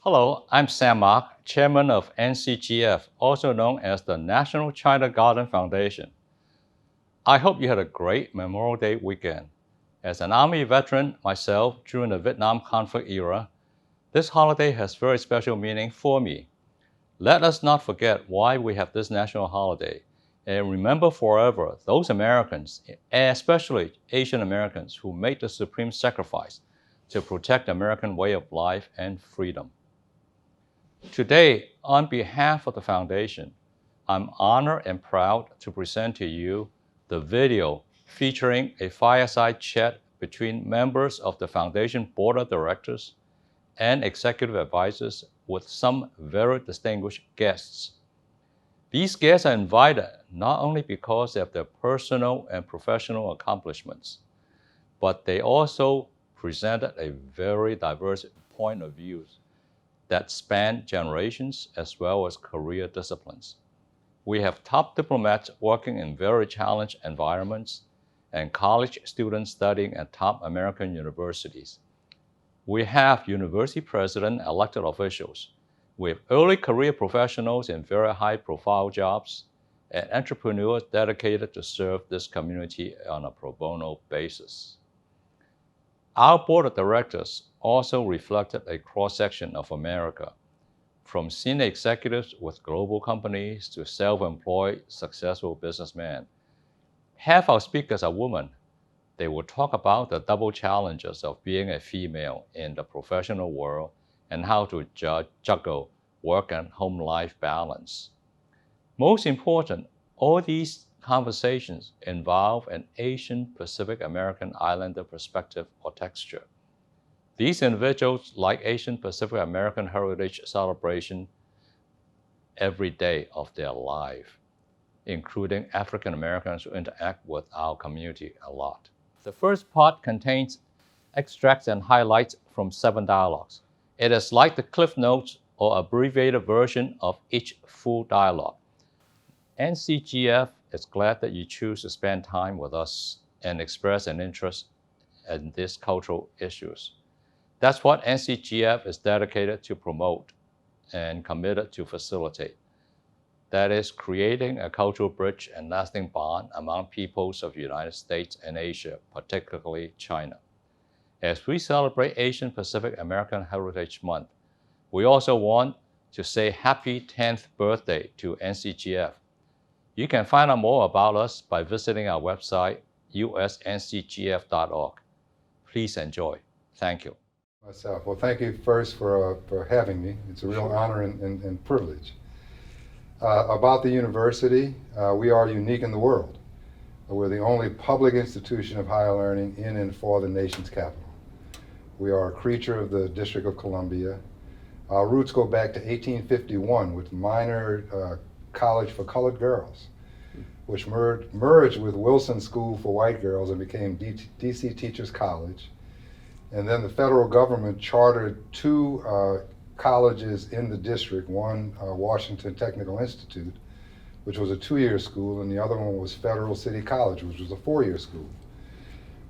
Hello, I'm Sam Mak, Chairman of NCGF, also known as the National China Garden Foundation. I hope you had a great Memorial Day weekend. As an Army veteran myself during the Vietnam conflict era, this holiday has very special meaning for me. Let us not forget why we have this national holiday and remember forever those Americans, especially Asian Americans, who made the supreme sacrifice to protect the American way of life and freedom. Today, on behalf of the Foundation, I'm honored and proud to present to you the video featuring a fireside chat between members of the Foundation Board of Directors and executive advisors with some very distinguished guests. These guests are invited not only because of their personal and professional accomplishments, but they also presented a very diverse point of view that span generations as well as career disciplines. We have top diplomats working in very challenged environments and college students studying at top American universities. We have university president elected officials. We have early career professionals in very high profile jobs and entrepreneurs dedicated to serve this community on a pro bono basis. Our board of directors also reflected a cross-section of America, from senior executives with global companies to self-employed successful businessmen. Half our speakers are women. They will talk about the double challenges of being a female in the professional world and how to juggle work and home life balance. Most important, all these conversations involve an Asian Pacific American Islander perspective or texture. These individuals like Asian Pacific American Heritage celebration every day of their life, including African Americans who interact with our community a lot. The first part contains extracts and highlights from 7 dialogues. It is like the Cliff Notes or abbreviated version of each full dialogue. NCGF is glad that you choose to spend time with us and express an interest in these cultural issues. That's what NCGF is dedicated to promote and committed to facilitate. That is creating a cultural bridge and lasting bond among peoples of the United States and Asia, particularly China. As we celebrate Asian Pacific American Heritage Month, we also want to say happy 10th birthday to NCGF. You can find out more about us by visiting our website, usncgf.org. Please enjoy. Thank you. Myself. Well, thank you first for having me. It's a real honor and privilege. About the university, we are unique in the world. We're the only public institution of higher learning in and for the nation's capital. We are a creature of the District of Columbia. Our roots go back to 1851 with minor college for colored girls, which merged with Wilson School for white girls and became DC Teachers College. And then the federal government chartered two colleges in the district, one Washington Technical Institute, which was a 2-year school, and the other one was Federal City College, which was a 4-year school.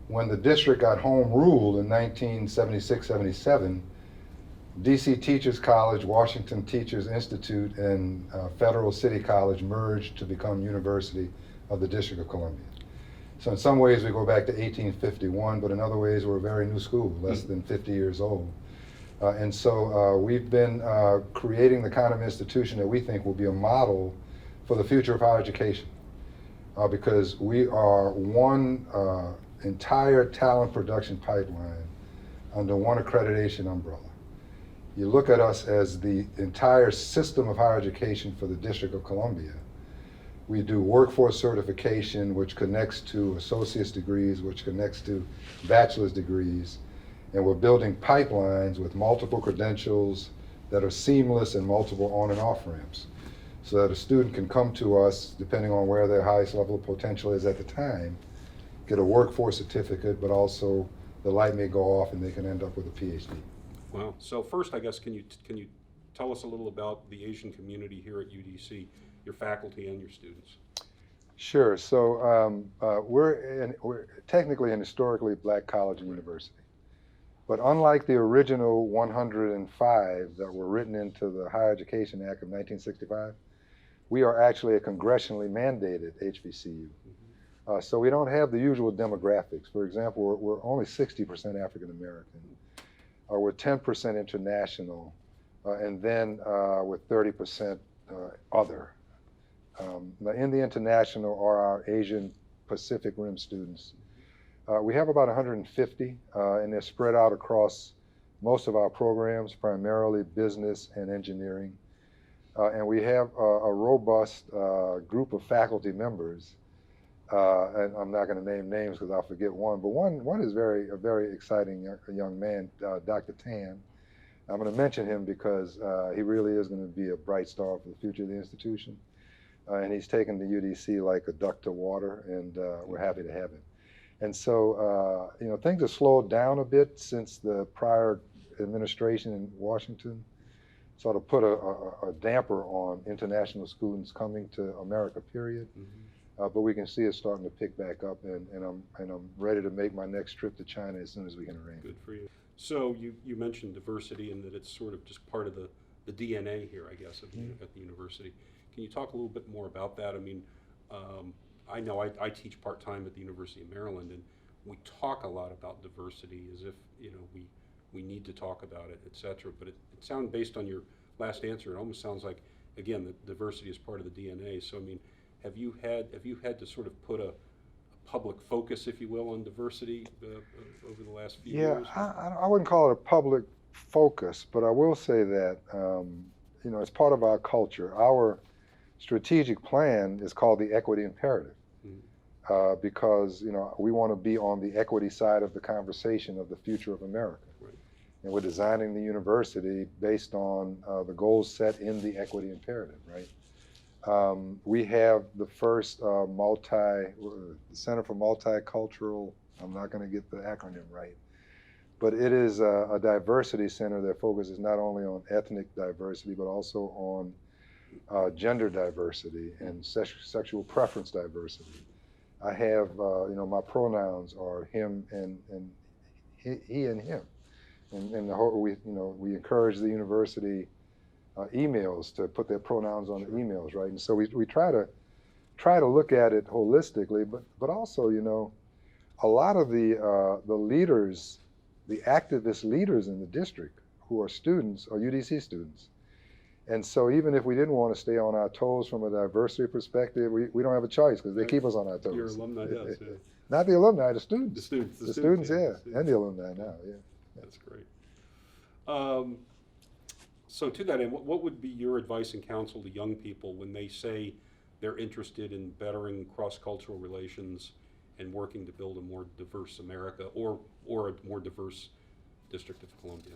When the district got home ruled in 1976-77, DC Teachers College, Washington Teachers Institute, and Federal City College merged to become University of the District of Columbia. So in some ways we go back to 1851, but in other ways we're a very new school, less than 50 years old. And so we've been creating the kind of institution that we think will be a model for the future of higher education, because we are one entire talent production pipeline under one accreditation umbrella. You look at us as the entire system of higher education for the District of Columbia. We do workforce certification, which connects to associate's degrees, which connects to bachelor's degrees. And we're building pipelines with multiple credentials that are seamless and multiple on and off ramps, so that a student can come to us, depending on where their highest level of potential is at the time, get a workforce certificate, but also the light may go off and they can end up with a PhD. Wow. So first, I guess, can you tell us a little about the Asian community here at UDC, your faculty and your students? Sure. So we're technically an historically black college and university. But unlike the original 105 that were written into the Higher Education Act of 1965, we are actually a congressionally mandated HBCU. So we don't have the usual demographics. For example, we're only 60% African American. We're 10% international, and then we're 30% other. Now in the international are our Asian Pacific Rim students. We have about 150, and they're spread out across most of our programs, primarily business and engineering. And we have a robust group of faculty members. And I'm not going to name names because I'll forget one, but one is a very exciting young man, Dr. Tan. I'm going to mention him because he really is going to be a bright star for the future of the institution. And he's taken the UDC like a duck to water, and we're happy to have him. And so, things have slowed down a bit since the prior administration in Washington sort of put a damper on international students coming to America, period. But we can see it starting to pick back up, and I'm ready to make my next trip to China as soon as we can arrange. Good for you. So you mentioned diversity and that it's sort of just part of the DNA here, I guess, at the university. Can you talk a little bit more about that? I mean, I know I teach part-time at the University of Maryland, and we talk a lot about diversity as if, we need to talk about it, et cetera. But it sounds, based on your last answer, it almost sounds like, again, that diversity is part of the DNA. So, I mean, have you had to sort of put a public focus, if you will, on diversity over the last few years? Yeah, I wouldn't call it a public focus, but I will say that, it's part of our culture. Our strategic plan is called the Equity Imperative. Because we want to be on the equity side of the conversation of the future of America. Right. And we're designing the university based on the goals set in the Equity Imperative, right? We have the first Center for Multicultural, I'm not going to get the acronym right, but it is a diversity center that focuses not only on ethnic diversity, but also on gender diversity and sexual preference diversity. I have, my pronouns are him and he and him, and the whole, we encourage the university emails to put their pronouns on the emails, right? And so we try to look at it holistically, but also, a lot of the leaders, the activist leaders in the district who are students are UDC students. And so even if we didn't want to stay on our toes from a diversity perspective, we don't have a choice because they keep us on our toes. Your alumni does, yeah. Not the alumni, the students. The students. The students, yeah. And the alumni now, yeah. That's great. So to that end, what would be your advice and counsel to young people when they say they're interested in bettering cross-cultural relations and working to build a more diverse America or a more diverse District of Columbia?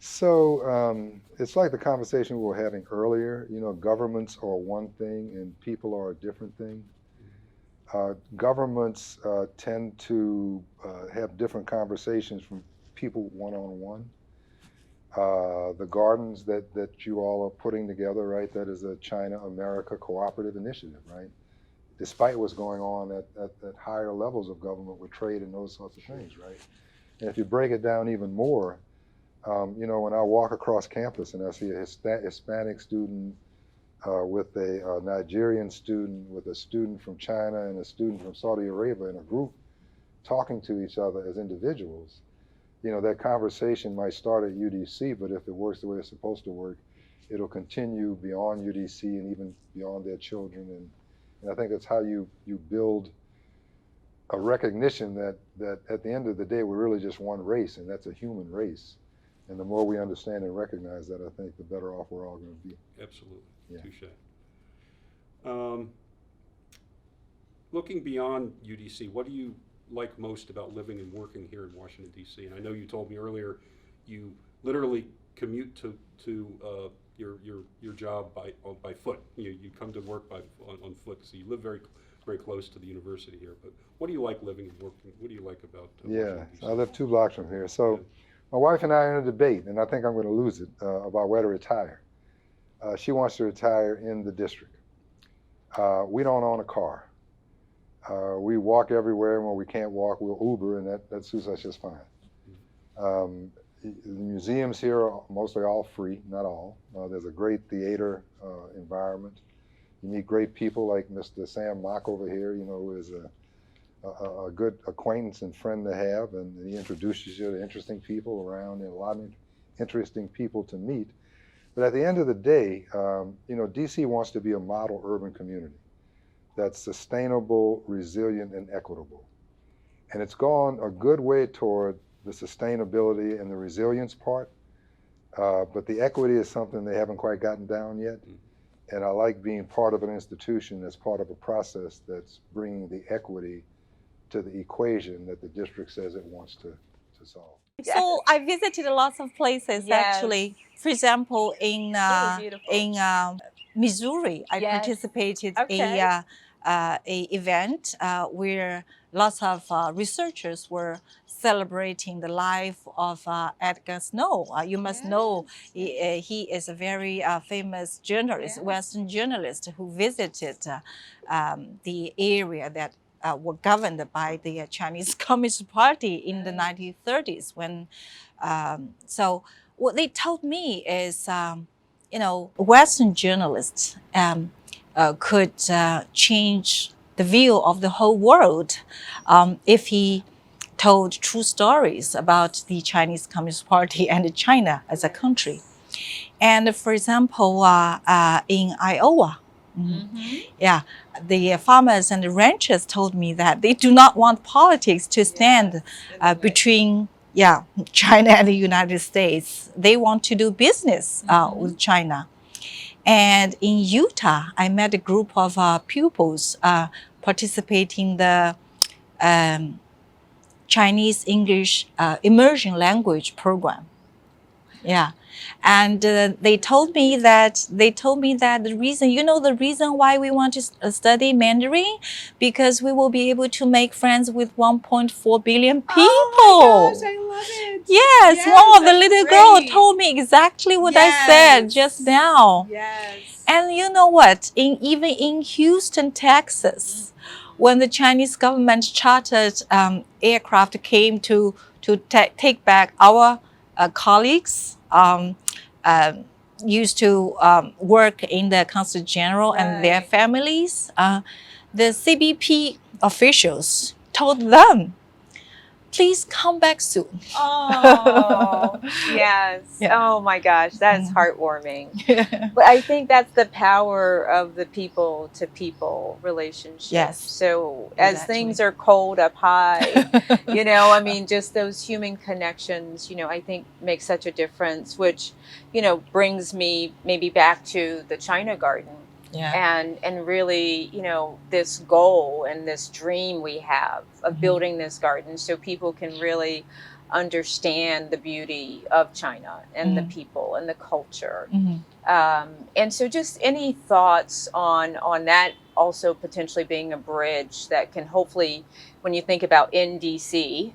So it's like the conversation we were having earlier. Governments are one thing and people are a different thing. Governments tend to have different conversations from people one-on-one. The gardens that you all are putting together, right, that is a China-America cooperative initiative, right? Despite what's going on at higher levels of government with trade and those sorts of things, right? And if you break it down even more, when I walk across campus and I see a Hispanic student with a Nigerian student, with a student from China and a student from Saudi Arabia in a group talking to each other as individuals, that conversation might start at UDC, but if it works the way it's supposed to work, it'll continue beyond UDC and even beyond their children. And I think that's how you build a recognition that at the end of the day, we're really just one race, and that's a human race. And the more we understand and recognize that, I think the better off we're all going to be. Absolutely. Yeah. Touche. Looking beyond UDC, what do you like most about living and working here in Washington, D.C.? And I know you told me earlier you literally commute to your job by foot. You come to work on foot, so you live very very close to the university here. But what do you like living and working? What do you like about Washington, D.C.? I live 2 blocks from here. So my wife and I are in a debate, and I think I'm going to lose it, about where to retire. She wants to retire in the district. We don't own a car. We walk everywhere, and when we can't walk, we'll Uber, and that suits us just fine. The museums here are mostly all free, not all. There's a great theater environment. You meet great people like Mr. Sam Mock over here, who is a good acquaintance and friend to have, and he introduces you to interesting people around, and a lot of interesting people to meet. But at the end of the day, DC wants to be a model urban community that's sustainable, resilient, and equitable. And it's gone a good way toward the sustainability and the resilience part, but the equity is something they haven't quite gotten down yet. And I like being part of an institution that's part of a process that's bringing the equity to the equation that the district says it wants to solve. So I visited lots of places actually. For example, in Missouri, I participated a event where lots of researchers were celebrating the life of Edgar Snow. You must know he is a very famous journalist, Western journalist, who visited the area that were governed by the Chinese Communist Party in the 1930s. When so what they told me is, Western journalists could change the view of the whole world if he told true stories about the Chinese Communist Party and China as a country. And for example, in Iowa, the farmers and the ranchers told me that they do not want politics to stand between China and the United States. They want to do business with China. And in Utah, I met a group of pupils participating in the Chinese English immersion language program. And they told me that the reason why we want to study Mandarin, because we will be able to make friends with 1.4 billion people. Oh my gosh, I love it. Yes, one of the little girls told me exactly what I said just now. Yes. And you know what? Even in Houston, Texas, when the Chinese government chartered aircraft came to take back our colleagues used to work in the Consul General and their families, the CBP officials told them, please come back soon. Oh, yes. Oh my gosh, that's heartwarming. But I think that's the power of the people-to-people relationship. Yes. So as things are cold up high, just those human connections, I think make such a difference, which, brings me maybe back to the China Garden. And really, this goal and this dream we have of building this garden so people can really understand the beauty of China and the people and the culture. And so just any thoughts on that also potentially being a bridge that can hopefully, when you think about in DC,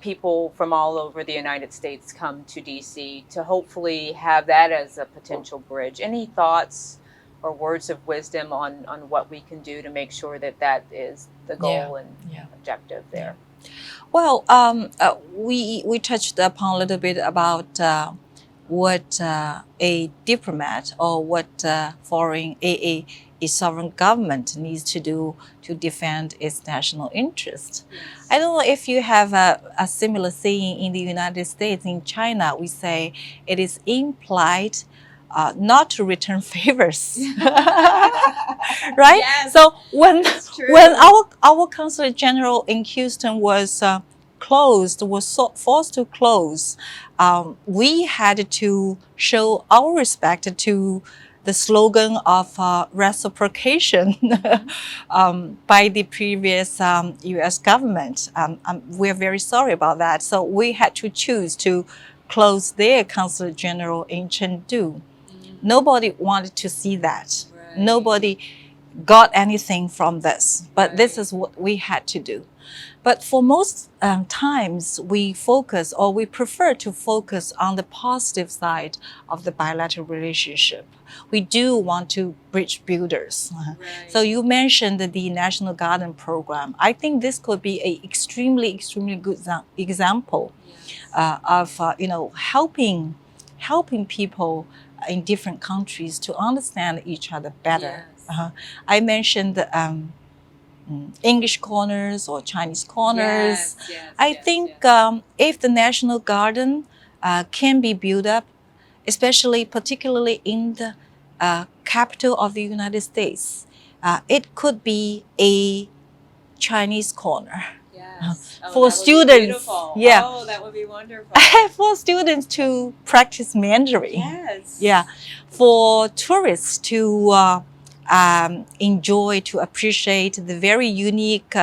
people from all over the United States come to DC to hopefully have that as a potential bridge. Any thoughts or words of wisdom on what we can do to make sure that is the goal and objective there? Well, we touched upon a little bit about what a diplomat or what a sovereign government needs to do to defend its national interest. I don't know if you have a similar saying in the United States. In China, we say it is implied not to return favors, right? Yes, so when our consulate general in Houston was forced to close, we had to show our respect to the slogan of reciprocation by the previous U.S. government. We're very sorry about that. So we had to choose to close their consulate general in Chengdu. Nobody wanted to see that. Nobody got anything from this, but this is what we had to do. But for most times, we focus or we prefer to focus on the positive side of the bilateral relationship. We do want to bridge builders. Right. So you mentioned the National Garden Program. I think this could be an extremely, extremely good example of helping people in different countries to understand each other better. Yes. I mentioned English corners or Chinese corners. I think if the National Garden can be built up, especially particularly in the capital of the United States, it could be a Chinese corner. Yes. Oh, For that would be students, beautiful. yeah. Oh, that would be wonderful. For students to practice Mandarin. Yes. Yeah. For tourists to enjoy, to appreciate the very unique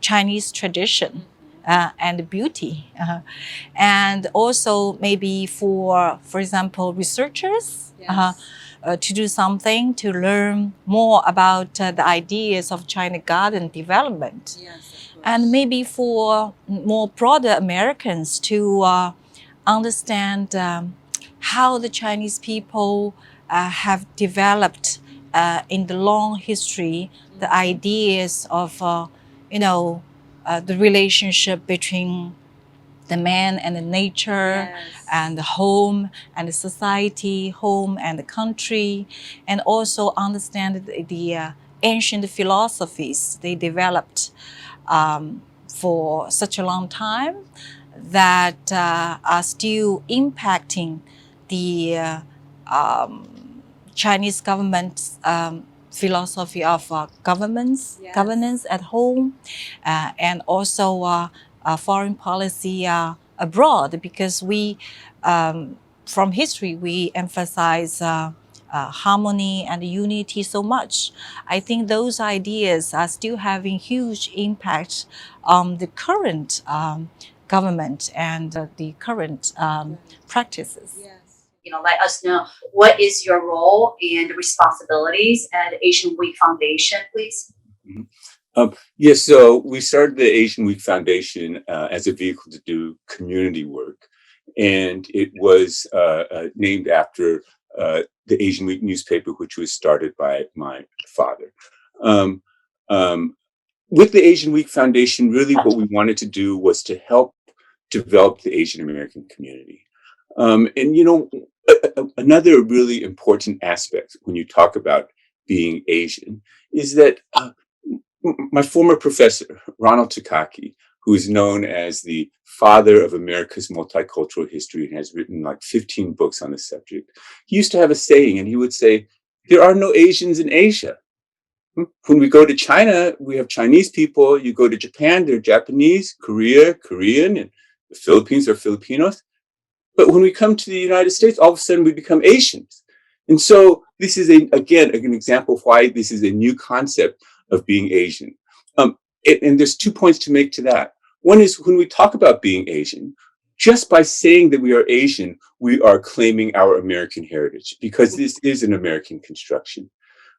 Chinese tradition and beauty. And also maybe for example, researchers. Yes. To do something to learn more about the ideas of China garden development. Yes, of course. And maybe for more broader Americans to understand how the Chinese people have developed in the long history the ideas of the relationship between the man and the nature, Yes. and the home and the society, home and the country, and also understand the ancient philosophies they developed for such a long time that are still impacting the Chinese government's philosophy of governance at home, and also foreign policy abroad, because we, from history, we emphasize harmony and unity so much. I think those ideas are still having huge impact on the current government and the current practices. Yes. Let us know what is your role and responsibilities at Asian Week Foundation, please. Yes, so we started the Asian Week Foundation as a vehicle to do community work. And it was named after the Asian Week newspaper, which was started by my father. With the Asian Week Foundation, really what we wanted to do was to help develop the Asian American community. Another really important aspect when you talk about being Asian is that my former professor, Ronald Takaki, who is known as the father of America's multicultural history and has written like 15 books on the subject, he used to have a saying, and he would say, "There are no Asians in Asia." When we go to China, we have Chinese people. You go to Japan, they're Japanese, Korean, and the Philippines are Filipinos. But when we come to the United States, all of a sudden we become Asians. And so this is, again, an example of why this is a new concept of being Asian. And there's 2 points to make to that. One is when we talk about being Asian, just by saying that we are Asian, we are claiming our American heritage, because this is an American construction.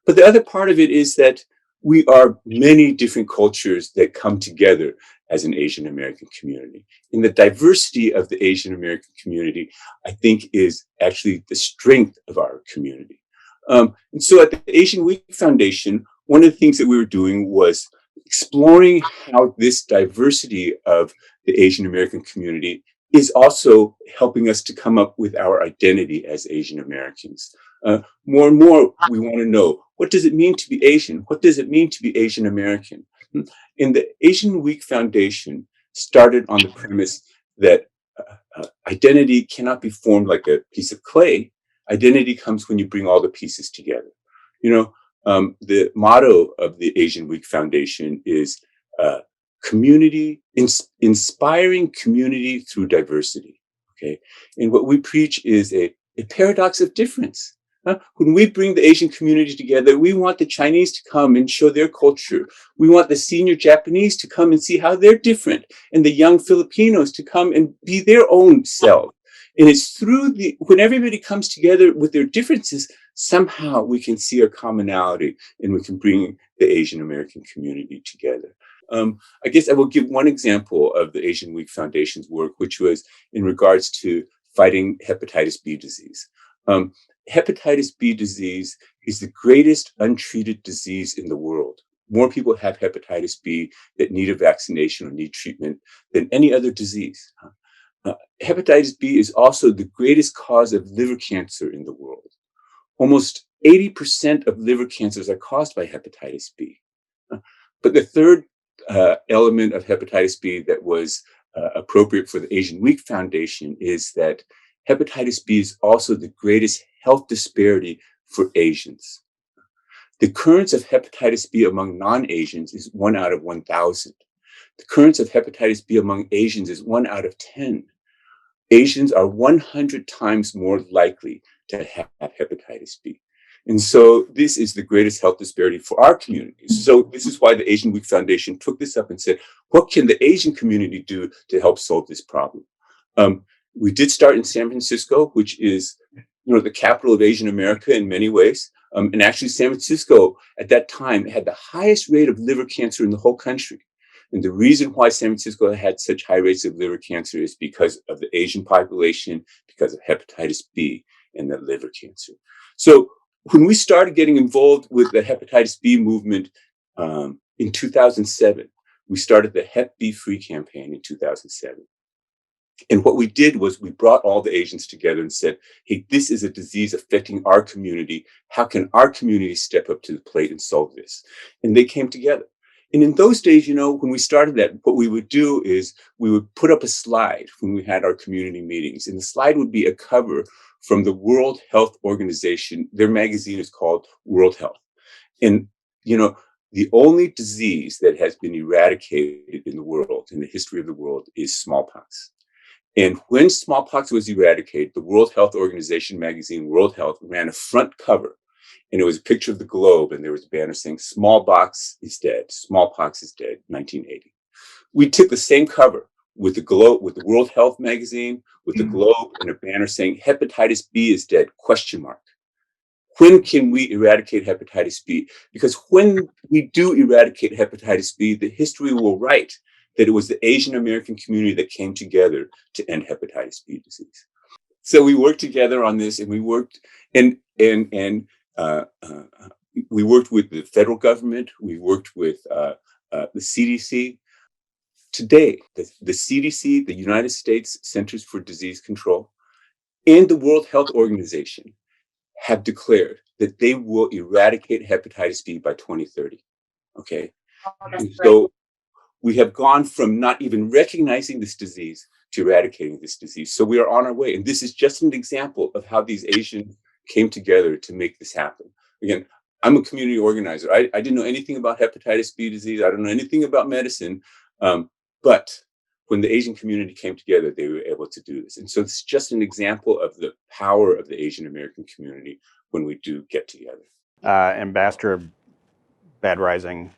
But the other part of it is that we are many different cultures that come together as an Asian American community. And the diversity of the Asian American community, I think, is actually the strength of our community. And so at the Asian Week Foundation, one of the things that we were doing was exploring how this diversity of the Asian American community is also helping us to come up with our identity as Asian Americans. More and more, we want to know, what does it mean to be Asian? What does it mean to be Asian American? And the Asian Week Foundation started on the premise that identity cannot be formed like a piece of clay. Identity comes when you bring all the pieces together. The motto of the Asian Week Foundation is community, inspiring community through diversity. Okay, and what we preach is a paradox of difference. When we bring the Asian community together, we want the Chinese to come and show their culture. We want the senior Japanese to come and see how they're different, and the young Filipinos to come and be their own self. And it's through when everybody comes together with their differences, somehow we can see our commonality and we can bring the Asian American community together. I guess I will give one example of the Asian Week Foundation's work, which was in regards to fighting hepatitis B disease. Hepatitis B disease is the greatest untreated disease in the world. More people have hepatitis B that need a vaccination or need treatment than any other disease. Hepatitis B is also the greatest cause of liver cancer in the world. Almost 80% of liver cancers are caused by hepatitis B. But the third element of hepatitis B that was appropriate for the Asian Week Foundation is that hepatitis B is also the greatest health disparity for Asians. The occurrence of hepatitis B among non-Asians is 1 out of 1,000. The occurrence of hepatitis B among Asians is 1 out of 10. Asians are 100 times more likely to have hepatitis B. And so this is the greatest health disparity for our communities. So this is why the Asian Week Foundation took this up and said, what can the Asian community do to help solve this problem? We did start in San Francisco, which is, the capital of Asian America in many ways. And actually San Francisco at that time had the highest rate of liver cancer in the whole country. And the reason why San Francisco had such high rates of liver cancer is because of the Asian population, because of hepatitis B and the liver cancer. So when we started getting involved with the hepatitis B movement in 2007, we started the Hep B Free campaign in 2007. And what we did was we brought all the Asians together and said, hey, this is a disease affecting our community. How can our community step up to the plate and solve this? And they came together. And in those days, when we started that, what we would do is we would put up a slide when we had our community meetings. And the slide would be a cover from the World Health Organization. Their magazine is called World Health. And, the only disease that has been eradicated in the world, in the history of the world, is smallpox. And when smallpox was eradicated, the World Health Organization magazine, World Health, ran a front cover. And it was a picture of the globe, and there was a banner saying, smallpox is dead, 1980. We took the same cover with the globe, with the World Health magazine, with the globe, and a banner saying, hepatitis B is dead, ? When can we eradicate hepatitis B? Because when we do eradicate hepatitis B, the history will write that it was the Asian American community that came together to end hepatitis B disease. So we worked together on this, and we worked, we worked with the federal government. We worked with the CDC. Today, the CDC, the United States Centers for Disease Control, and the World Health Organization have declared that they will eradicate hepatitis B by 2030. Okay. And so we have gone from not even recognizing this disease to eradicating this disease. So we are on our way. And this is just an example of how these Asians came together to make this happen. Again, I'm a community organizer. I didn't know anything about hepatitis B disease. I don't know anything about medicine. But when the Asian community came together, they were able to do this. And so it's just an example of the power of the Asian American community when we do get together. Ambassador Bad Rising,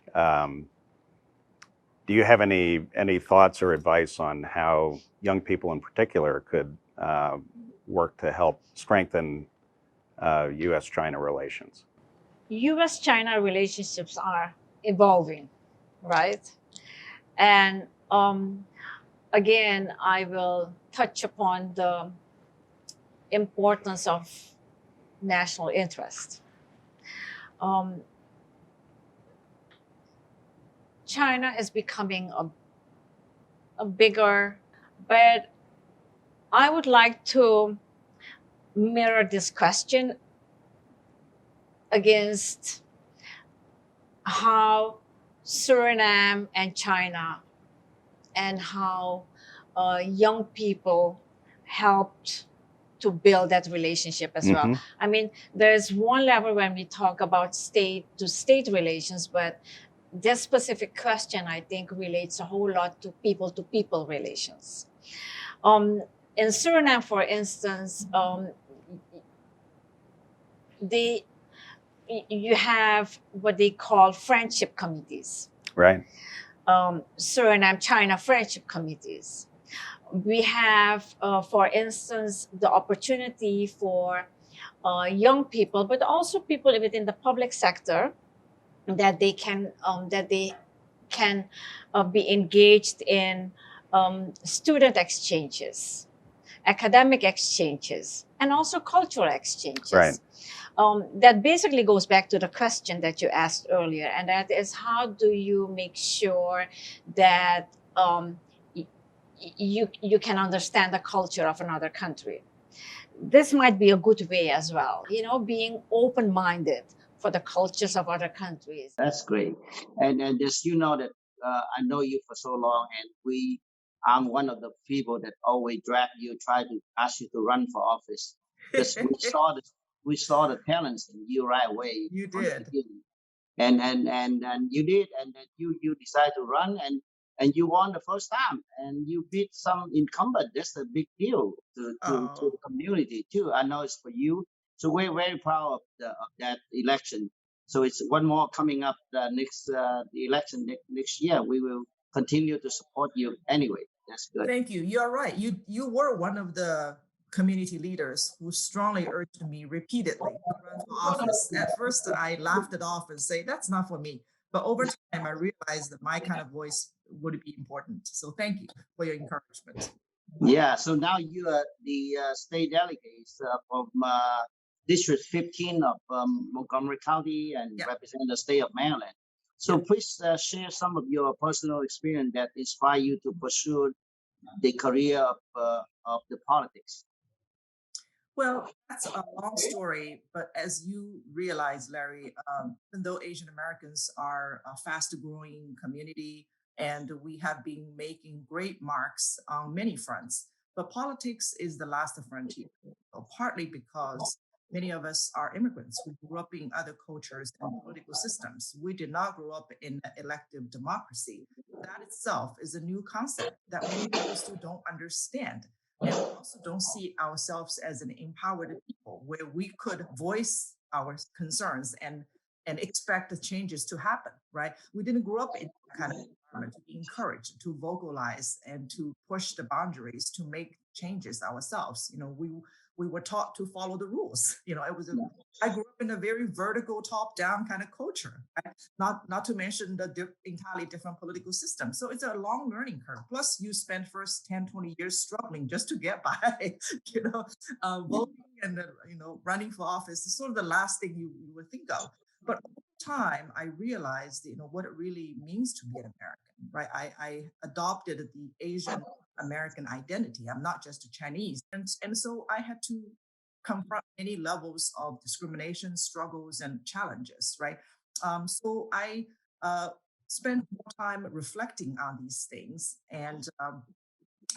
do you have any thoughts or advice on how young people in particular could work to help strengthen U.S.-China relations? U.S.-China relationships are evolving, right? And again, I will touch upon the importance of national interest. China is becoming a bigger, but I would like to mirror this question against how Suriname and China and how young people helped to build that relationship as well. I mean, there's one level when we talk about state-to-state relations, but this specific question, I think, relates a whole lot to people relations. In Suriname, for instance, you have what they call friendship committees. Right. Suriname-China friendship committees. We have, for instance, the opportunity for young people, but also people within the public sector, that they can be engaged in student exchanges, academic exchanges, and also cultural exchanges. Right. That basically goes back to the question that you asked earlier, and that is, how do you make sure that you can understand the culture of another country? This might be a good way as well, being open-minded for the cultures of other countries. That's great. And just that I know you for so long, and I'm one of the people that always drag you, try to ask you to run for office, because we saw the talents in you right away. You From the did. beginning. And you did, and then you decided to run, and you won the first time, and you beat some incumbent. That's a big deal to the community too. I know it's for you, so we're very proud of that election. So it's one more coming up, the next the election next year. We will continue to support you anyway. That's good. Thank you. You're right. You were one of the community leaders who strongly urged me repeatedly to run for office. At first, I laughed it off and say, that's not for me. But over time, I realized that my kind of voice would be important. So thank you for your encouragement. Yeah, so now you are the state delegates from District 15 of Montgomery County, and Yeah. represent the state of Maryland. So please share some of your personal experience that inspire you to pursue the career of the politics. Well, that's a long story, but as you realize, Larry, even though Asian Americans are a fast growing community and we have been making great marks on many fronts, but politics is the last frontier, partly because many of us are immigrants who grew up in other cultures and political systems. We did not grow up in elective democracy. That itself is a new concept that many people still don't understand. And we also don't see ourselves as an empowered people where we could voice our concerns and expect the changes to happen, right? We didn't grow up in that kind of environment to be encouraged, to vocalize and to push the boundaries, to make changes ourselves. We were taught to follow the rules. I grew up in a very vertical, top-down kind of culture, right? Not to mention the entirely different political system. So it's a long learning curve. Plus, you spend first 10, 20 years struggling just to get by, voting and running for office is sort of the last thing you would think of. But over time, I realized, what it really means to be an American, right? I adopted the Asian American identity. I'm not just a Chinese. And so I had to confront many levels of discrimination, struggles, and challenges, right? So I spent more time reflecting on these things, and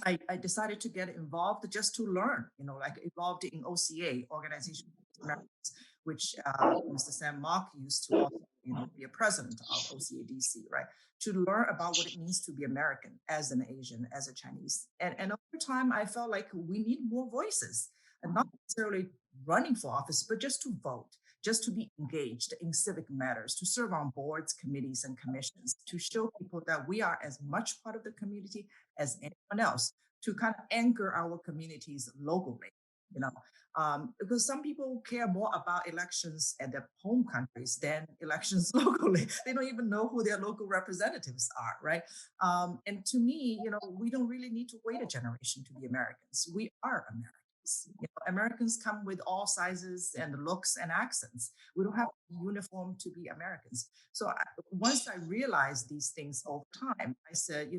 I decided to get involved just to learn, involved in OCA, Organization of Americans, which Mr. Sam Mock used to also, be a president of OCA DC, right? To learn about what it means to be American as an Asian, as a Chinese. And over time, I felt like we need more voices, and not necessarily running for office, but just to vote, just to be engaged in civic matters, to serve on boards, committees, and commissions, to show people that we are as much part of the community as anyone else, to kind of anchor our communities locally, because some people care more about elections at their home countries than elections locally. They don't even know who their local representatives are, right? And to me, we don't really need to wait a generation to be Americans. We are Americans. Americans come with all sizes and looks and accents. We don't have to be uniform to be Americans. So once I realized these things over time, I said,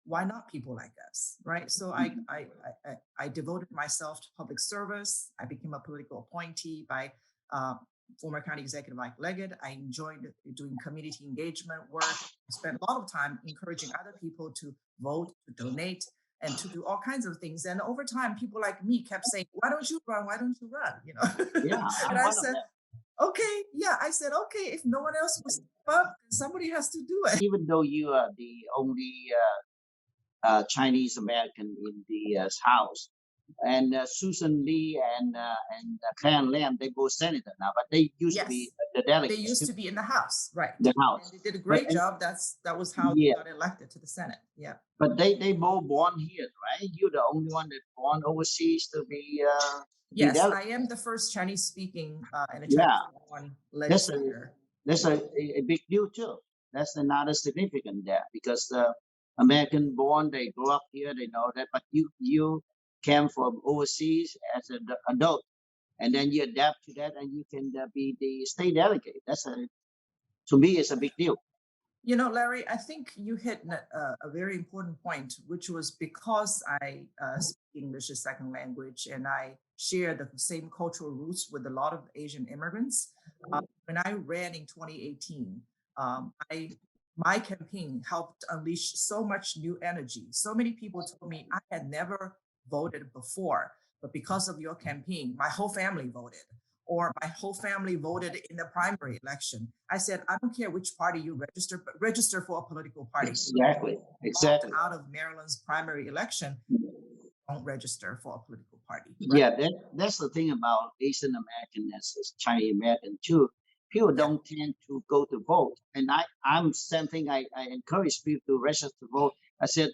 why not people like us, right? So I devoted myself to public service. I became a political appointee by former County Executive Mike Leggett. I enjoyed doing community engagement work. I spent a lot of time encouraging other people to vote, to donate, and to do all kinds of things. And over time, people like me kept saying, why don't you run? Why don't you run? Yeah, and I said, okay, if no one else will step up, then somebody has to do it. Even though you are the only Chinese American in the House, and Susan Lee and Karen Lam, they both senator now, but they used to be Yes. the They delegates used to to be in the House, right? the And House. they did a But great job. That was how they yeah, got elected to the Senate. Yeah. but they both born here, right? You're the only one that born overseas to be Yes, delegate. I am the first Chinese speaking and a Yeah, Chinese born that's a legislator. that's a big deal too. That's another significant there because the American born, they grow up here, they know that. But you came from overseas as an adult, and then you adapt to that, and you can be the state delegate. That's a to me, it's a big deal. You know, Larry, I think you hit a very important point, which was because I speak English as second language and I share the same cultural roots with a lot of Asian immigrants. When I ran in 2018, my campaign helped unleash so much new energy. So many people told me I had never voted before, but because of your campaign, my whole family voted or my whole family voted in the primary election. I said, I don't care which party you register, but register for a political party. Exactly, exactly. Out of Maryland's primary election, don't register for a political party. Right? Yeah, that's the thing about Asian American as Chinese American too. People don't tend to go to vote, and I'm same thing. I encourage people to register to vote. I said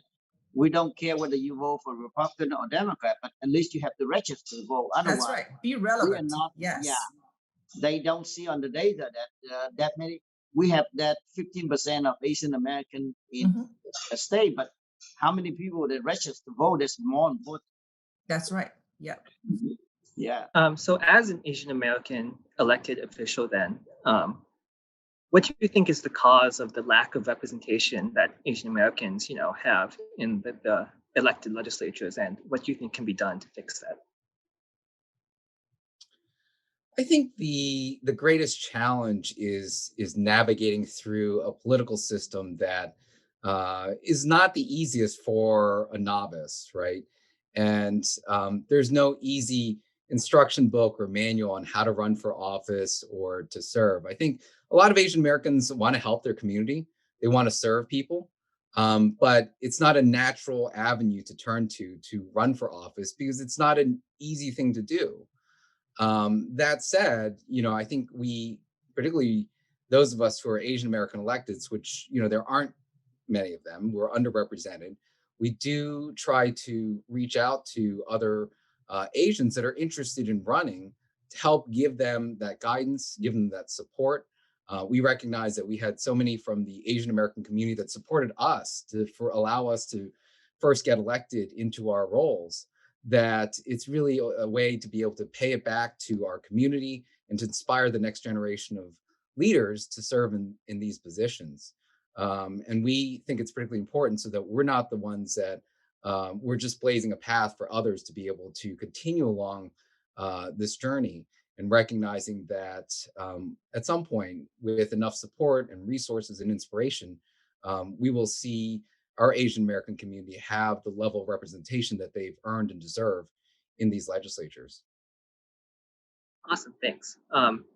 we don't care whether you vote for Republican or Democrat, but at least you have to register to vote. That's Otherwise, right. Be we are relevant. not. Yes. Yeah, they don't see on the data that many. We have that 15% of Asian American in the state, but how many people that register to vote is more important. That's right. Yeah. Yeah. So as an Asian American elected official then, what do you think is the cause of the lack of representation that Asian Americans, have in the elected legislatures, and what do you think can be done to fix that? I think the greatest challenge is navigating through a political system that is not the easiest for a novice, right? And there's no easy instruction book or manual on how to run for office or to serve. I think a lot of Asian Americans want to help their community. They want to serve people, but it's not a natural avenue to turn to run for office because it's not an easy thing to do. That said, I think we, particularly those of us who are Asian American electeds, which, there aren't many of them, we're underrepresented. We do try to reach out to other Asians that are interested in running to help give them that guidance, give them that support. We recognize that we had so many from the Asian American community that supported us for allow us to first get elected into our roles, that it's really a way to be able to pay it back to our community and to inspire the next generation of leaders to serve in these positions. And we think it's particularly important so that we're not the ones that we're just blazing a path for others to be able to continue along this journey, and recognizing that at some point, with enough support and resources and inspiration, we will see our Asian American community have the level of representation that they've earned and deserve in these legislatures. Awesome, thanks.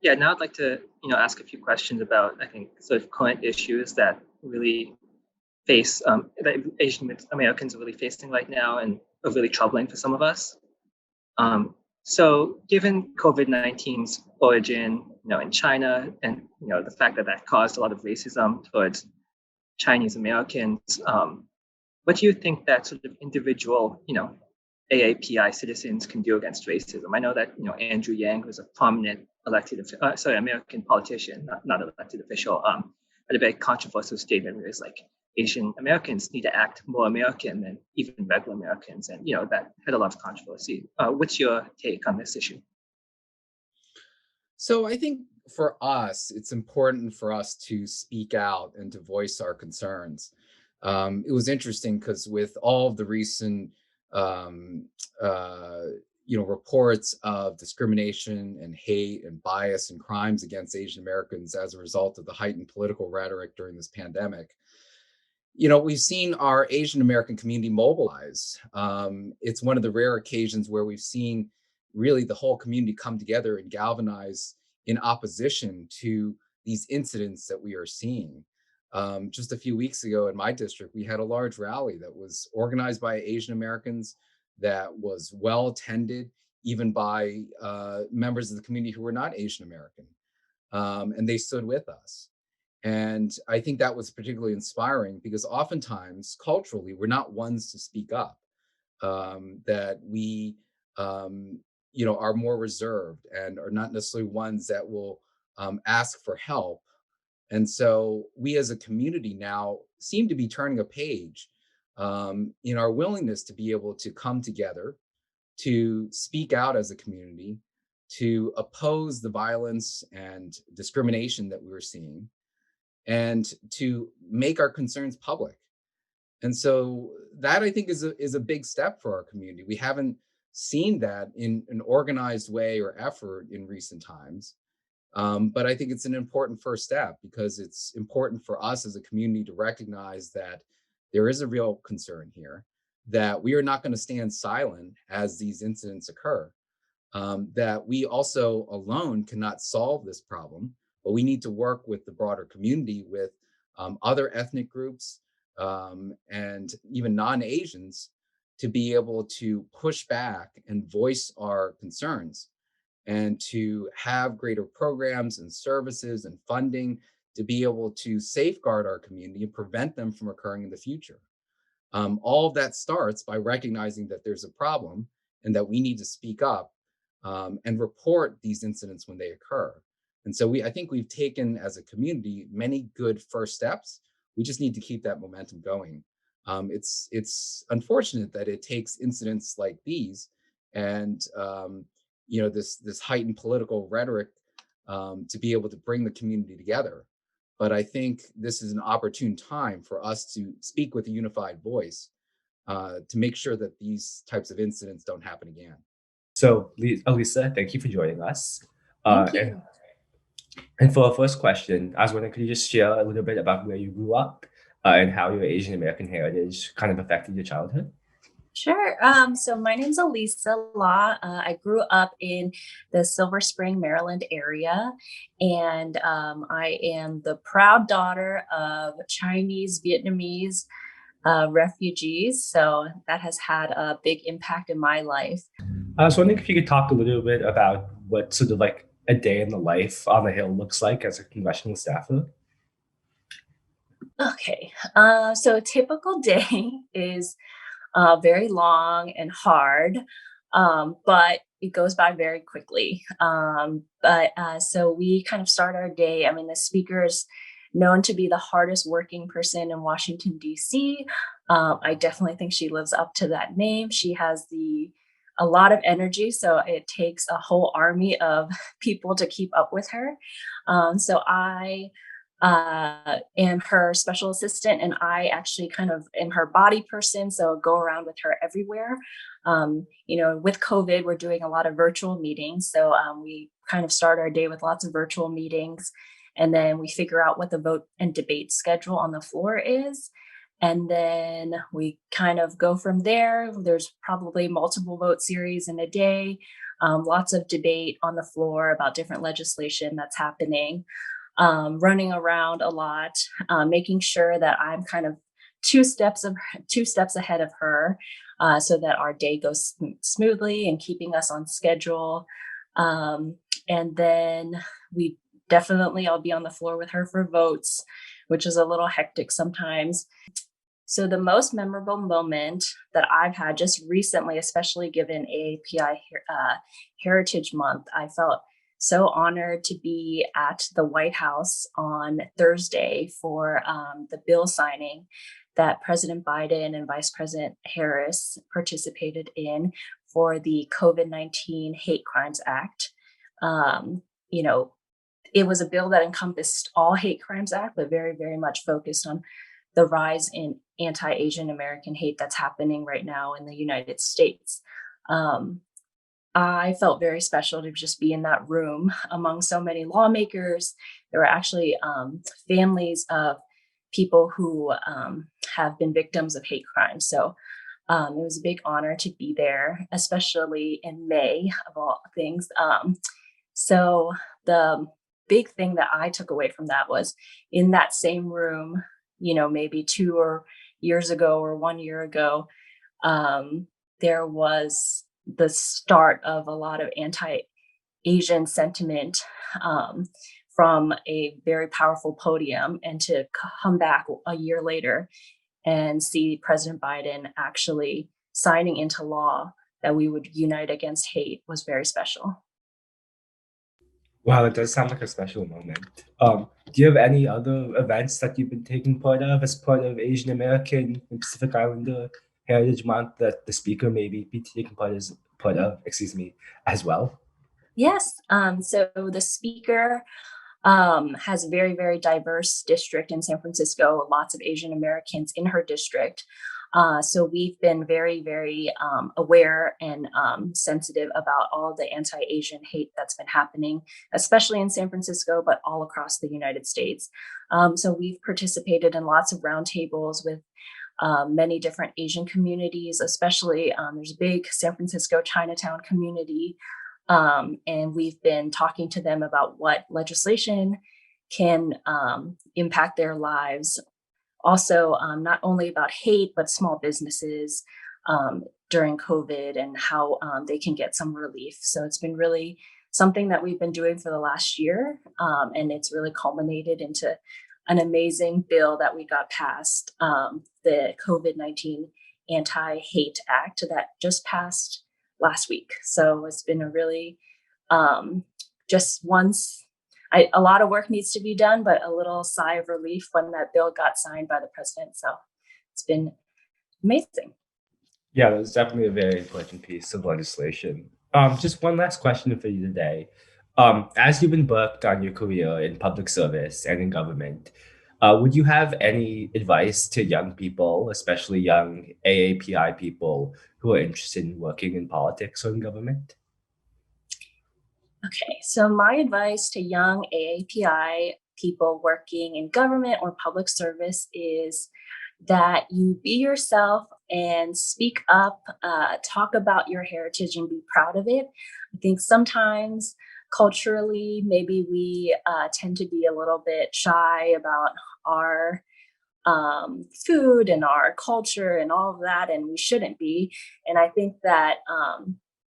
Yeah, now I'd like to, ask a few questions about, I think, sort of current issues that really face, that Asian Americans are really facing right now and are really troubling for some of us. So given COVID-19's origin, in China, and, the fact that that caused a lot of racism towards Chinese Americans, what do you think that sort of individual, AAPI citizens can do against racism? I know that, Andrew Yang, who's a prominent American politician, not elected official, had a very controversial statement where it's like Asian Americans need to act more American than even regular Americans. And, that had a lot of controversy. What's your take on this issue? So I think for us, it's important for us to speak out and to voice our concerns. It was interesting because with all of the recent um, uh, reports of discrimination and hate and bias and crimes against Asian Americans as a result of the heightened political rhetoric during this pandemic, we've seen our Asian American community mobilize. It's one of the rare occasions where we've seen really the whole community come together and galvanize in opposition to these incidents that we are seeing. Just a few weeks ago in my district, we had a large rally that was organized by Asian Americans, that was well attended, even by members of the community who were not Asian American. And they stood with us. And I think that was particularly inspiring because oftentimes, culturally, we're not ones to speak up, that we, are more reserved and are not necessarily ones that will ask for help. And so we as a community now seem to be turning a page in our willingness to be able to come together, to speak out as a community, to oppose the violence and discrimination that we were seeing, and to make our concerns public. And so that I think is a big step for our community. We haven't seen that in an organized way or effort in recent times. But I think it's an important first step because it's important for us as a community to recognize that there is a real concern here, that we are not going to stand silent as these incidents occur, that we also alone cannot solve this problem, but we need to work with the broader community, with other ethnic groups, and even non-Asians, to be able to push back and voice our concerns, and to have greater programs and services and funding to be able to safeguard our community and prevent them from occurring in the future. All of that starts by recognizing that there's a problem and that we need to speak up and report these incidents when they occur. And so I think we've taken as a community many good first steps. We just need to keep that momentum going. It's unfortunate that it takes incidents like these and this heightened political rhetoric to be able to bring the community together. But I think this is an opportune time for us to speak with a unified voice to make sure that these types of incidents don't happen again. So, Elisa, thank you for joining us. Thank And, you. and for our first question, I was wondering, could you just share a little bit about where you grew up and how your Asian American heritage kind of affected your childhood? Sure. So my name's Elisa Law. I grew up in the Silver Spring, Maryland area, and I am the proud daughter of Chinese, Vietnamese refugees. So that has had a big impact in my life. I was wondering if you could talk a little bit about what sort of like a day in the life on the Hill looks like as a congressional staffer. Okay. So a typical day is very long and hard, but it goes by very quickly. So we kind of start our day. I mean, the speaker is known to be the hardest working person in Washington, D.C. I definitely think she lives up to that name. She has a lot of energy, so it takes a whole army of people to keep up with her. So I am her special assistant, and I actually kind of am her body person, so go around with her everywhere. With COVID, we're doing a lot of virtual meetings, so we kind of start our day with lots of virtual meetings, and then we figure out what the vote and debate schedule on the floor is. And then we kind of go from there. There's probably multiple vote series in a day, lots of debate on the floor about different legislation that's happening, running around a lot, making sure that I'm kind of two steps ahead of her, so that our day goes smoothly and keeping us on schedule. And then I'll be on the floor with her for votes, which is a little hectic sometimes. So the most memorable moment that I've had just recently, especially given AAPI Heritage Month, I felt so honored to be at the White House on Thursday for the bill signing that President Biden and Vice President Harris participated in for the COVID-19 Hate Crimes Act. It was a bill that encompassed all hate crimes act, but very, very much focused on the rise in anti-Asian American hate that's happening right now in the United States. I felt very special to just be in that room among so many lawmakers. There were actually families of people who have been victims of hate crimes. So it was a big honor to be there, especially in May of all things. So the big thing that I took away from that was in that same room, maybe 2 years ago or 1 year ago, there was the start of a lot of anti-Asian sentiment from a very powerful podium, and to come back a year later and see President Biden actually signing into law that we would unite against hate was very special. Wow, it does sound like a special moment. Do you have any other events that you've been taking part of as part of Asian American and Pacific Islander Heritage Month that the speaker may be taking part of, excuse me, as well? Yes. So the speaker has a very, very diverse district in San Francisco, lots of Asian Americans in her district. So we've been very, very aware and sensitive about all the anti-Asian hate that's been happening, especially in San Francisco, but all across the United States. So we've participated in lots of roundtables with many different Asian communities, especially there's a big San Francisco Chinatown community. And we've been talking to them about what legislation can impact their lives. Also, not only about hate, but small businesses during COVID and how they can get some relief. So it's been really something that we've been doing for the last year. And it's really culminated into an amazing bill that we got passed, the COVID-19 Anti-Hate Act that just passed last week. So it's been a really just once. A lot of work needs to be done, but a little sigh of relief when that bill got signed by the president. So it's been amazing. Yeah, that's definitely a very important piece of legislation. Just one last question for you today. As you've embarked on your career in public service and in government, would you have any advice to young people, especially young AAPI people who are interested in working in politics or in government? Okay, so my advice to young AAPI people working in government or public service is that you be yourself and speak up, talk about your heritage and be proud of it. I think sometimes culturally, maybe we tend to be a little bit shy about our food and our culture and all of that, and we shouldn't be. And I think that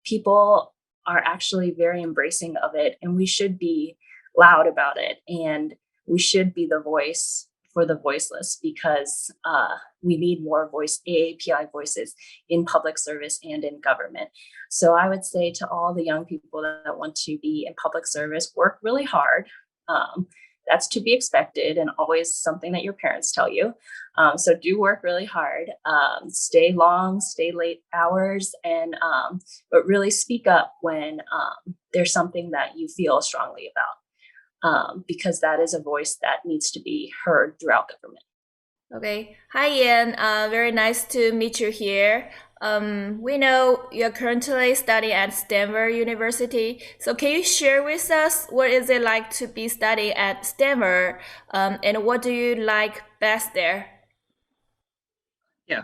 people are actually very embracing of it, and we should be loud about it, and we should be the voice for the voiceless, because we need more AAPI voices in public service and in government. So I would say to all the young people that want to be in public service, work really hard. That's to be expected and always something that your parents tell you. So do work really hard, stay long, stay late hours, and but really speak up when there's something that you feel strongly about, because that is a voice that needs to be heard throughout government. Okay. Hi, Ian. Very nice to meet you here. We know you're currently studying at Stanford University. So can you share with us what is it like to be studying at Stanford, and what do you like best there? Yeah,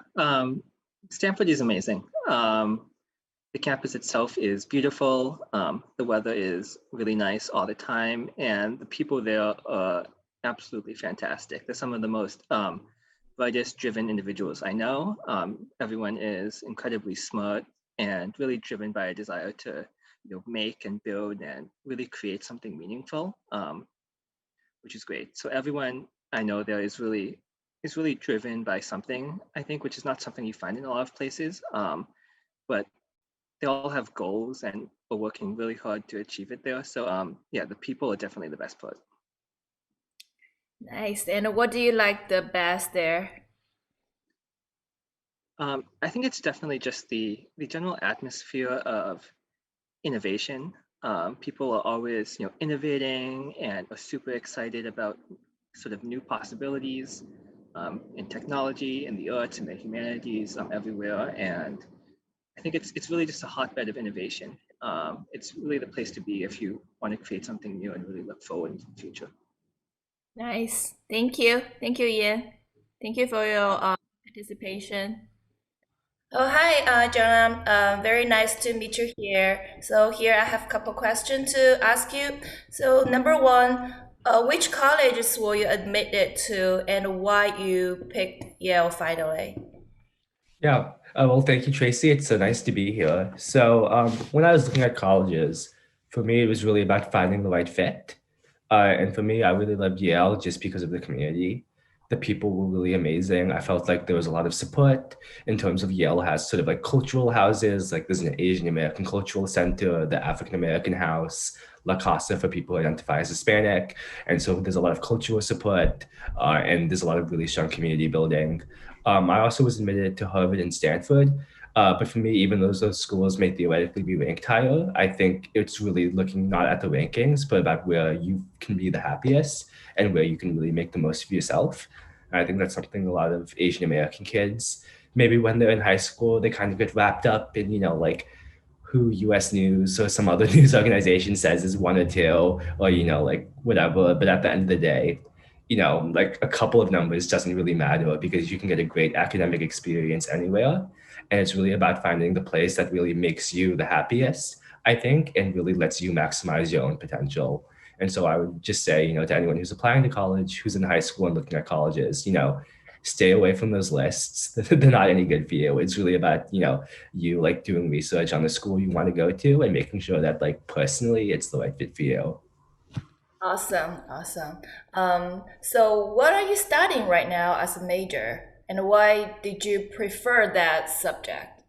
Stanford is amazing. The campus itself is beautiful. The weather is really nice all the time, and the people there are absolutely fantastic. They're some of the most brightest, driven individuals I know. Everyone is incredibly smart and really driven by a desire to, make and build and really create something meaningful, which is great. So everyone I know there is really driven by something, I think, which is not something you find in a lot of places. But they all have goals and are working really hard to achieve it there. So yeah, the people are definitely the best part. Nice. And what do you like the best there? I think it's definitely just the general atmosphere of innovation. People are always, innovating and are super excited about sort of new possibilities in technology, in the arts, in the humanities, everywhere. And I think it's really just a hotbed of innovation. It's really the place to be if you want to create something new and really look forward into the future. Nice. Thank you. Thank you, Ian. Thank you for your participation. Oh, hi, John. Very nice to meet you here. So here I have a couple questions to ask you. So number one, which colleges were you admitted to, and why you picked Yale finally? Yeah. Well, thank you, Tracy. It's so nice to be here. So, when I was looking at colleges, for me, it was really about finding the right fit. And for me, I really loved Yale just because of the community. The people were really amazing. I felt like there was a lot of support in terms of Yale has sort of like cultural houses, like there's an Asian American Cultural Center, the African American House, La Casa for people who identify as Hispanic. And so there's a lot of cultural support, and there's a lot of really strong community building. I also was admitted to Harvard and Stanford. But for me, even though those schools may theoretically be ranked higher, I think it's really looking not at the rankings, but about where you can be the happiest and where you can really make the most of yourself. And I think that's something a lot of Asian American kids, maybe when they're in high school, they kind of get wrapped up in, like who US News or some other news organization says is one or two, or, like whatever. But at the end of the day, like a couple of numbers doesn't really matter because you can get a great academic experience anywhere. And it's really about finding the place that really makes you the happiest, I think, and really lets you maximize your own potential. And so I would just say, to anyone who's applying to college, who's in high school and looking at colleges, stay away from those lists. They're not any good for you. It's really about, you like doing research on the school you want to go to and making sure that like personally it's the right fit for you. Awesome, awesome. So what are you studying right now as a major, and why did you prefer that subject?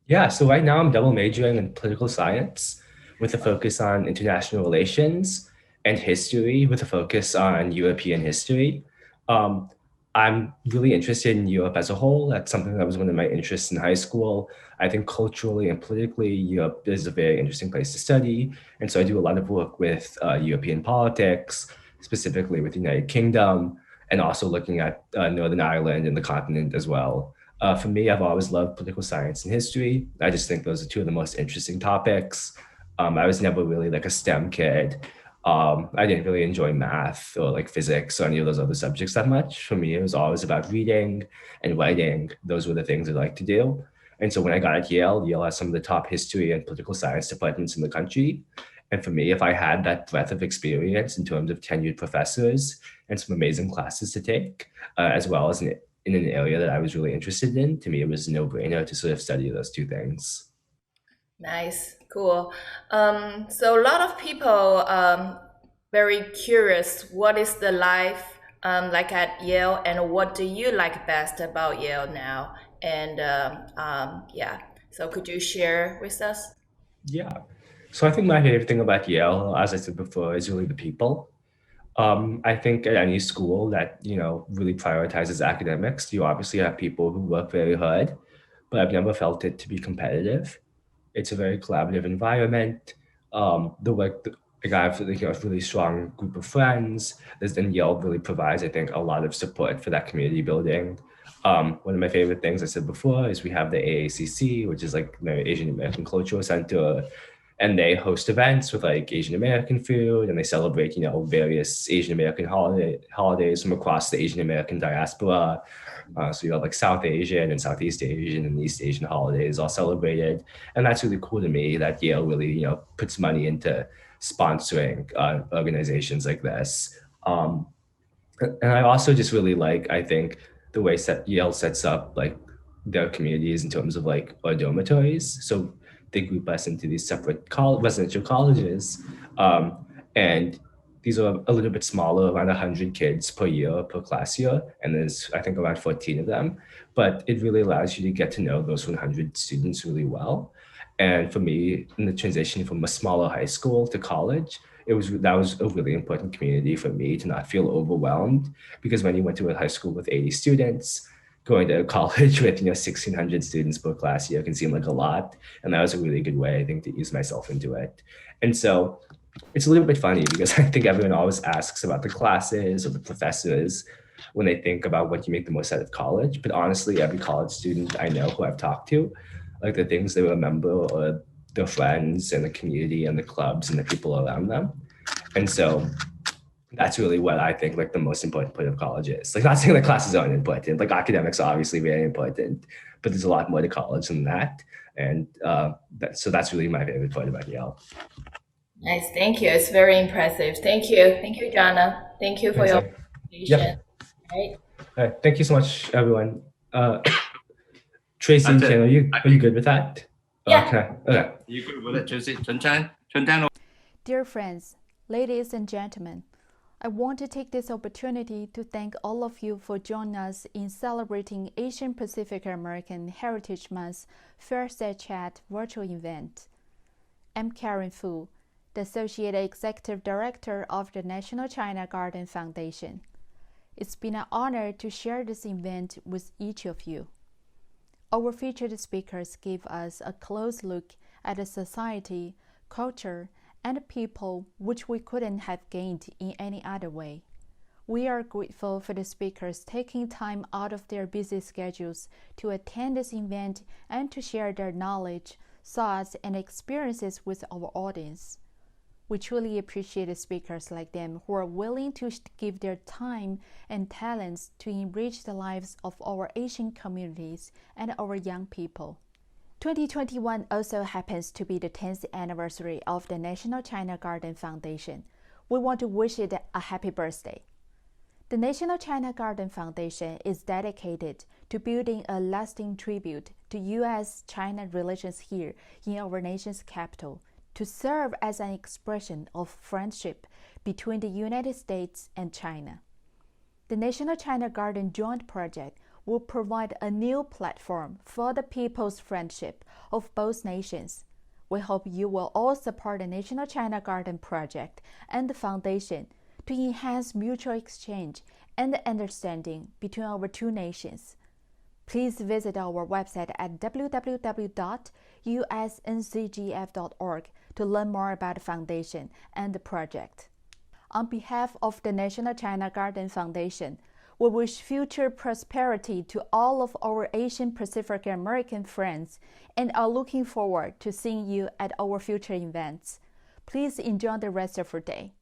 Yeah, so right now I'm double majoring in political science with a focus on international relations and history with a focus on European history. Um, I'm really interested in Europe as a whole. That's something that was one of my interests in high school. I think culturally and politically, Europe is a very interesting place to study. And so I do a lot of work with European politics, specifically with the United Kingdom, and also looking at Northern Ireland and the continent as well. For me, I've always loved political science and history. I just think those are two of the most interesting topics. I was never really like a STEM kid. I didn't really enjoy math or like physics or any of those other subjects that much. For me, it was always about reading and writing. Those were the things I liked to do. And so when I got at Yale, Yale has some of the top history and political science departments in the country. And for me, if I had that breadth of experience in terms of tenured professors and some amazing classes to take, as well as in an area that I was really interested in, to me, it was a no-brainer to sort of study those two things. Nice, cool. So a lot of people very curious, what is the life like at Yale, and what do you like best about Yale now? And yeah, so could you share with us? Yeah. So I think my favorite thing about Yale, as I said before, is really the people. I think at any school that, really prioritizes academics, you obviously have people who work very hard, but I've never felt it to be competitive. It's a very collaborative environment. The work, like I have a really strong group of friends. And Yale really provides, I think, a lot of support for that community building. One of my favorite things I said before is we have the AACC, which is like the Asian American Cultural Center, and they host events with like Asian American food, and they celebrate, various Asian American holidays from across the Asian American diaspora. So you have like South Asian and Southeast Asian and East Asian holidays all celebrated. And that's really cool to me that Yale really, puts money into sponsoring organizations like this. And I also just really like, I think, the way Yale sets up like their communities in terms of like our dormitories. So they group us into these separate residential colleges. And these are a little bit smaller, around 100 kids per year, per class year. And there's, I think, around 14 of them. But it really allows you to get to know those 100 students really well. And for me, in the transition from a smaller high school to college, that was a really important community for me to not feel overwhelmed, because when you went to a high school with 80 students, going to college with 1,600 students per class year can seem like a lot, and that was a really good way, I think, to ease myself into it. And so it's a little bit funny because I think everyone always asks about the classes or the professors when they think about what you make the most out of college. But honestly, every college student I know who I've talked to, like the things they remember are their friends and the community and the clubs and the people around them. And so that's really what I think like the most important part of college is. Like, not saying that classes aren't important, like academics are obviously very important, but there's a lot more to college than that. And so that's really my favorite part about Yale. Nice, thank you. It's very impressive. Thank you, Jana. Thank you for your presentation. Yep. Right. Thank you so much, everyone. Tracy and Chen, are you good with that? Yeah. Okay. You good with it, Tracy? Chen, Dear friends, ladies and gentlemen, I want to take this opportunity to thank all of you for joining us in celebrating Asian Pacific American Heritage Month Fireside Chat virtual event. I'm Karen Fu, the Associate Executive Director of the National China Garden Foundation. It's been an honor to share this event with each of you. Our featured speakers gave us a close look at a society, culture, and people which we couldn't have gained in any other way. We are grateful for the speakers taking time out of their busy schedules to attend this event and to share their knowledge, thoughts, and experiences with our audience. We truly appreciate speakers like them who are willing to give their time and talents to enrich the lives of our Asian communities and our young people. 2021 also happens to be the 10th anniversary of the National China Garden Foundation. We want to wish it a happy birthday. The National China Garden Foundation is dedicated to building a lasting tribute to U.S.-China relations here in our nation's capital, to serve as an expression of friendship between the United States and China. The National China Garden Joint Project will provide a new platform for the people's friendship of both nations. We hope you will all support the National China Garden Project and the Foundation to enhance mutual exchange and understanding between our two nations. Please visit our website at www.usncgf.org to learn more about the Foundation and the project. On behalf of the National China Garden Foundation, we wish future prosperity to all of our Asian Pacific American friends and are looking forward to seeing you at our future events. Please enjoy the rest of your day.